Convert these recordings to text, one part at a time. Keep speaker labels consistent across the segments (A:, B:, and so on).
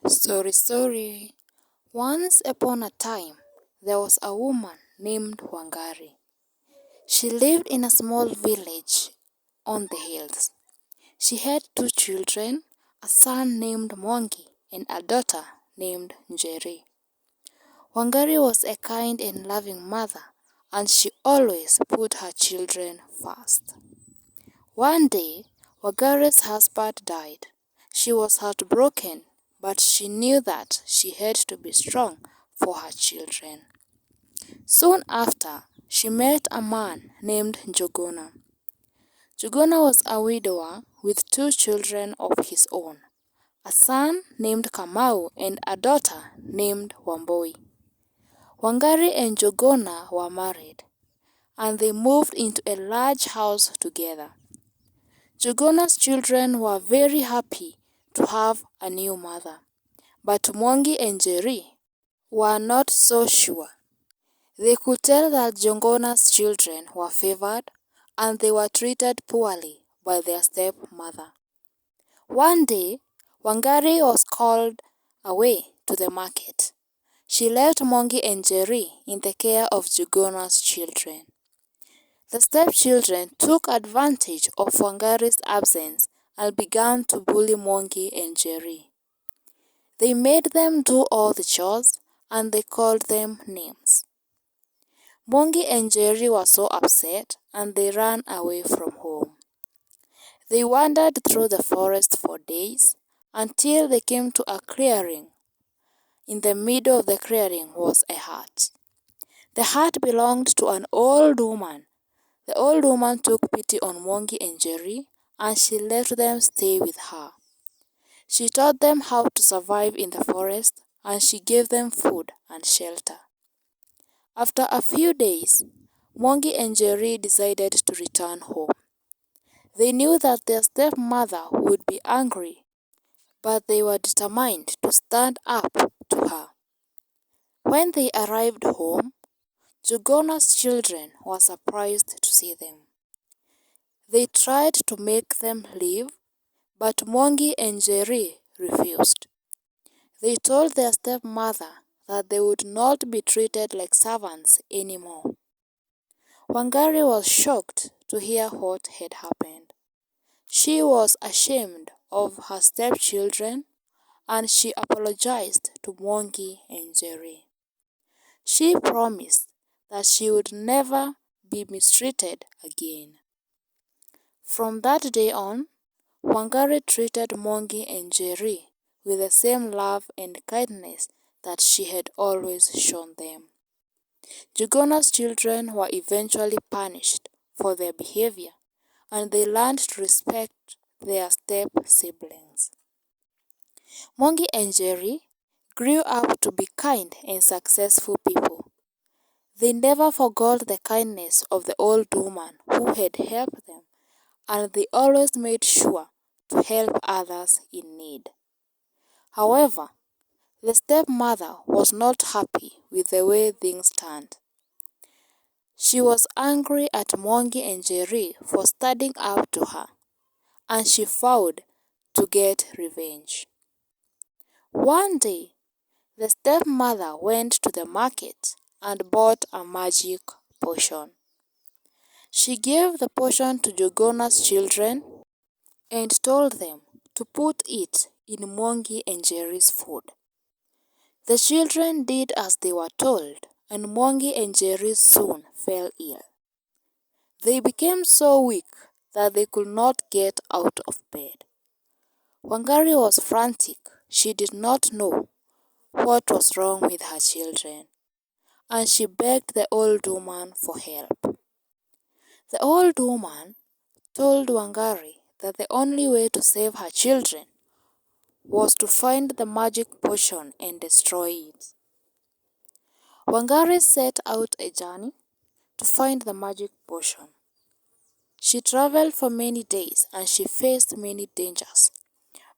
A: Story. Once upon a time, there was a woman named Wangari. She lived in a small village on the hills. She had two children, a son named Mwangi and a daughter named Njeri. Wangari was a kind and loving mother, and she always put her children first. One day, Wangari's husband died. She was heartbroken, but she knew that she had to be strong for her children. Soon after, she met a man named Njuguna. Njuguna was a widower with two children of his own, a son named Kamau and a daughter named Wamboi. Wangari and Njuguna were married, and they moved into a large house together. Njuguna's children were very happy to have a new mother, but Mwangi and Njeri were not so sure. They could tell that Njuguna's children were favored and they were treated poorly by their stepmother. One day, Wangari was called away to the market. She left Mwangi and Njeri in the care of Njuguna's children. The stepchildren took advantage of Wangari's absence and began to bully Mwangi and Njeri. They made them do all the chores and they called them names. Mwangi and Njeri were so upset and they ran away from home. They wandered through the forest for days until they came to a clearing. In the middle of the clearing was a hut. The hut belonged to an old woman. The old woman took pity on Mwangi and Njeri and she let them stay with her. She taught them how to survive in the forest and she gave them food and shelter. After a few days, Mwangi and Njeri decided to return home. They knew that their stepmother would be angry, but they were determined to stand up to her. When they arrived home, Njuguna's children were surprised to see them. They tried to make them leave, but Mwangi and Njeri refused. They told their stepmother that they would not be treated like servants anymore. Wangari was shocked to hear what had happened. She was ashamed of her stepchildren and she apologized to Mwangi and Njeri. She promised that she would never be mistreated again. From that day on, Wangari treated Mwangi and Njeri with the same love and kindness that she had always shown them. Njuguna's children were eventually punished for their behavior, and they learned to respect their step-siblings. Mwangi and Njeri grew up to be kind and successful people. They never forgot the kindness of the old woman who had helped them, and they always made sure to help others in need. However, the stepmother was not happy with the way things turned. She was angry at Mwangi and Njeri for standing up to her, and she vowed to get revenge. One day, the stepmother went to the market and bought a magic potion. She gave the potion to Njuguna's children and told them to put it in Mwangi and Njeri's food. The children did as they were told, and Mwangi and Njeri soon fell ill. They became so weak that they could not get out of bed. Wangari was frantic. She did not know what was wrong with her children, and she begged the old woman for help. The old woman told Wangari that the only way to save her children was to find the magic potion and destroy it. Wangari set out a journey to find the magic potion. She traveled for many days and she faced many dangers,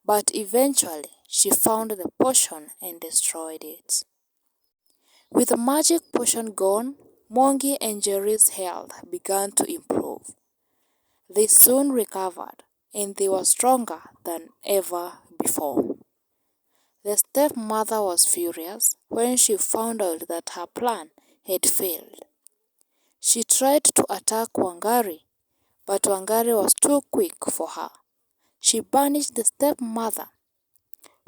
A: but eventually she found the potion and destroyed it. With the magic potion gone, Mwangi and Njeri's health began to improve. They soon recovered and they were stronger than ever before. The stepmother was furious when she found out that her plan had failed. She tried to attack Wangari, but Wangari was too quick for her. She banished the stepmother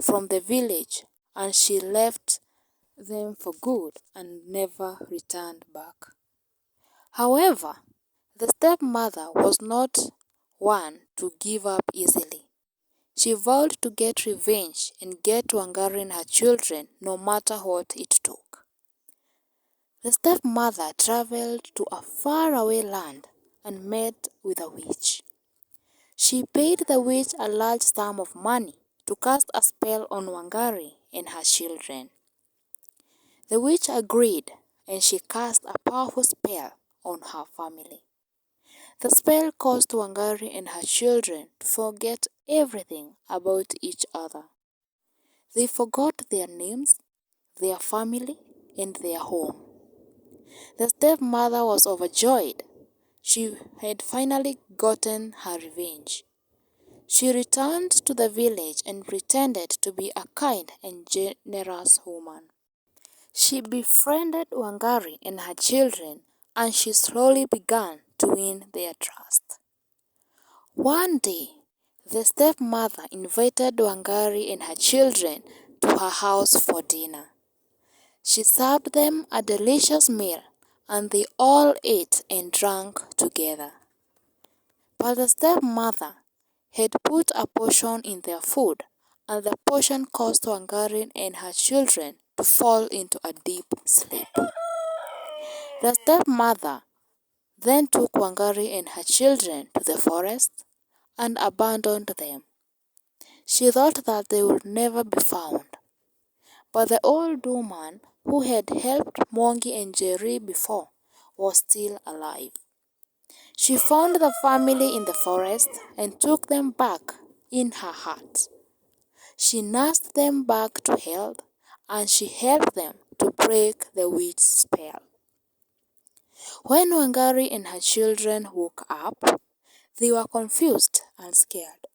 A: from the village and she left them for good and never returned back. However, the stepmother was not one to give up easily. She vowed to get revenge and get Wangari and her children no matter what it took. The stepmother traveled to a faraway land and met with a witch. She paid the witch a large sum of money to cast a spell on Wangari and her children. The witch agreed and she cast a powerful spell on her family. The spell caused Wangari and her children to forget everything about each other. They forgot their names, their family, and their home. The stepmother was overjoyed. She had finally gotten her revenge. She returned to the village and pretended to be a kind and generous woman. She befriended Wangari and her children, and she slowly began to win their trust. One day, the stepmother invited Wangari and her children to her house for dinner. She served them a delicious meal, and they all ate and drank together. But the stepmother had put a potion in their food, and the potion caused Wangari and her children to fall into a deep sleep. The stepmother then took Wangari and her children to the forest and abandoned them. She thought that they would never be found. But the old woman who had helped Mongi and Jerry before was still alive. She found the family in the forest and took them back in her heart. She nursed them back to health and she helped them to break the witch spell. When Wangari and her children woke up, they were confused and scared.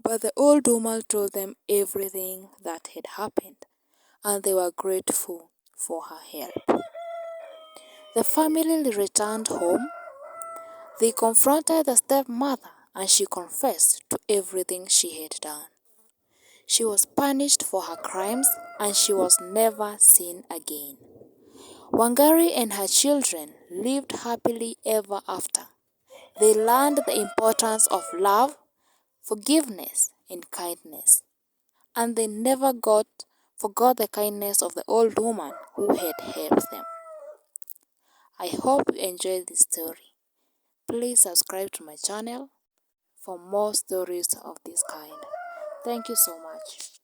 A: But the old woman told them everything that had happened, and they were grateful for her help. The family returned home. They confronted the stepmother, and she confessed to everything she had done. She was punished for her crimes, and she was never seen again. Wangari and her children lived happily ever after. They learned the importance of love, forgiveness, and kindness. And they never forgot the kindness of the old woman who had helped them. I hope you enjoyed this story. Please subscribe to my channel for more stories of this kind. Thank you so much.